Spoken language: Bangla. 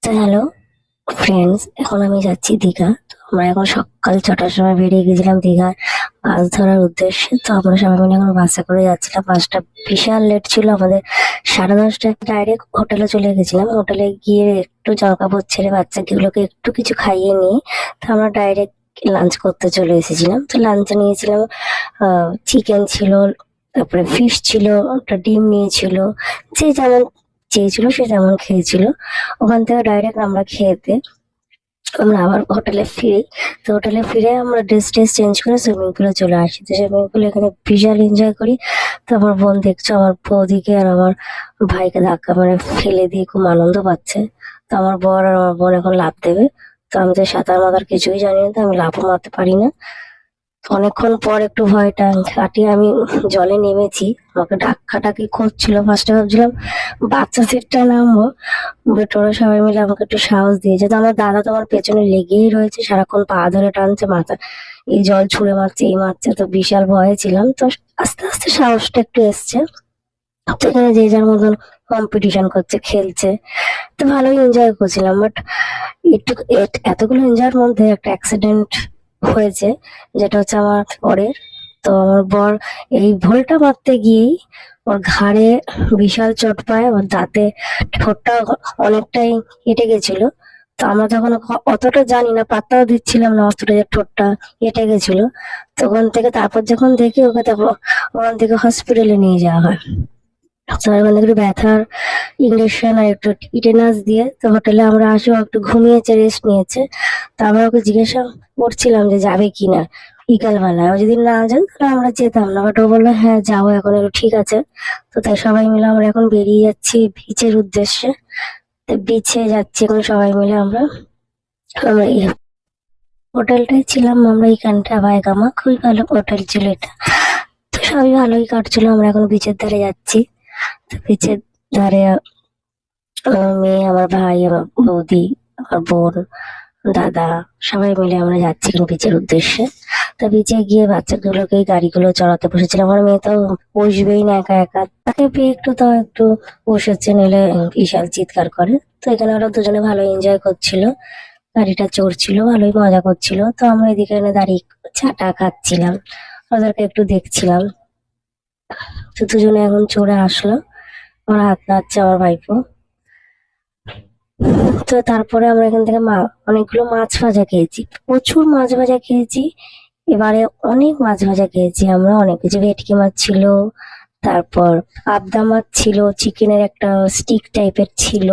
তো হ্যালো ফ্রেন্ডস, এখন আমি যাচ্ছি দীঘা। তো আমরা এখন সকাল 6টার সময় বেরিয়ে গেছিলাম দীঘার বাস ধরার উদ্দেশ্যে। তো আমরা সবাই মিলে এখন বাসে করে যাচ্ছিলাম। বাসটা বিশাল লেট ছিল আমাদের, 10:30টায় ডাইরেক্ট হোটেলে চলে গেছিলাম। হোটেলে গিয়ে একটু জামা কাপড় ছেড়ে বাচ্চাগুলোকে একটু কিছু খাইয়ে নিয়ে তো আমরা ডাইরেক্ট লাঞ্চ করতে চলে এসেছিলাম। তো লাঞ্চে নিয়েছিলাম চিকেন ছিল, তারপরে ফিশ ছিল, একটা ডিম নিয়েছিল। যে যেমন চেয়েছিল সে তেমন খেয়েছিল। ওখান থেকে ডাইরেক্ট আমরা খেতে আমরা আবার হোটেলে ফিরি। তো হোটেলে ফিরে আমরা ড্রেস টেস চেঞ্জ করে সুইমিং পুলে চলে আসি। তো সুইমিং পুলে এখানে বিশাল এনজয় করি। তো আমার বোন দেখছো আমার বৌদিকে আর আমার ভাইকে ধাক্কা মেরে ফেলে দিয়ে খুব আনন্দ পাচ্ছে। তো আমার বর আর আমার বোন এখন লাফ দেবে। তো আমি তো সাঁতার মাতার কিছুই জানি না, তো আমি লাফও মারতে পারি না। তো অনেকক্ষণ পর একটু ভয়টা কাটিয়ে আমি জলে নেমেছি। আমাকে ধাক্কাটাকি করছিল, ফার্স্টে ভাবছিলাম বাচ্চা সেটটা নামবো, বাট ওরা সবাই মিলে আমাকে একটু সাহস দিয়েছে। তো আমার দাদা তো আমার পেছনে লেগেই রয়েছে, সারাক্ষণ পা ধরে টানছে, মাথা এই জল ছুঁড়ে মারছে, এই মারছে। তো বিশাল ভয়ে ছিলাম। তো আস্তে আস্তে সাহসটা একটু এসছে। তো এখানে যে যার মতন কম্পিটিশন করছে, খেলছে। তো ভালোই এনজয় করছিলাম, বাট একটু এতগুলো এনজয়ের মধ্যে একটা অ্যাক্সিডেন্ট হয়েছে, যেটা হচ্ছে আমার বরের। তো আমার বর এই ভোলটা মারতে গিয়েই ওর ঘাড়ে বিশাল চোট পায়, ওর দাঁতে ঠোঁটটা অনেকটাই কেটে গেছিল। তো আমরা তখন অতটা জানি না, পাত্তাও দিচ্ছিলাম না অতটা, যে ঠোঁটটা কেটে গেছিল। তো ওখান থেকে তারপর যখন দেখি ওকে, তারপর ওখান থেকে হসপিটালে নিয়ে যাওয়া হয়। তো ওখান থেকে একটু ব্যথার ইঞ্জেকশন আর একটু টিটেনাস দিয়ে তো হোটেলে আমরা আসি। ও একটু ঘুমিয়েছে, রেস্ট নিয়েছে। তো আমরা ওকে জিজ্ঞাসা করছিলাম যে যাবে কিনা বিকাল বেলায়, ও যদি না যান তাহলে আমরা যেতাম না, বাট ও বললো হ্যাঁ যাবো এখন, একটু ঠিক আছে। তো তাই সবাই মিলে আমরা এখন বেরিয়ে যাচ্ছি বিচের উদ্দেশ্যে। তো বিচে যাচ্ছি এখন সবাই মিলে আমরা। আমরা এই হোটেলটায় ছিলাম আমরা, এইখানটা ভাইগামা, খুবই ভালো হোটেল ছিল এটা। তো সবই ভালোই কাটছিল। আমরা এখন বিচের ধারে যাচ্ছি। তো বিচের ধারে আমার মেয়ে, আমার ভাই, আমার বৌদি, আমার বোন, দাদা, সবাই মিলে আমরা যাচ্ছিলাম বিচের উদ্দেশ্যে। তো বিচে গিয়ে বাচ্চাগুলোকে এই গাড়িগুলো চড়াতে বসেছিলাম। আমার মেয়ে তো বসবেই না একা একা, তাকে পেয়ে একটু তাও একটু বসেছে, নিলে বিশাল চিৎকার করে। তো এখানে ওরা দুজনে ভালো এনজয় করছিল, গাড়িটা চড়ছিল, ভালোই মজা করছিল। তো আমরা এদিকে এনে দাঁড়িয়ে চাটা খাচ্ছিলাম, ওদেরকে একটু দেখছিলাম। তো দুজনে এখন চড়ে আসলো, আমার হাত নাড়ছে আমার ভাইপো। তো তারপরে আমরা এখান থেকে অনেকগুলো মাছ ভাজা খেয়েছি, প্রচুর মাছ ভাজা খেয়েছি। এবারে অনেক মাছ ভাজা খেয়েছি আমরা, অনেক কিছু, ভেটকি মাছ ছিল, তারপর পাবদা মাছ ছিল, চিকেনের একটা স্টিক টাইপের ছিল,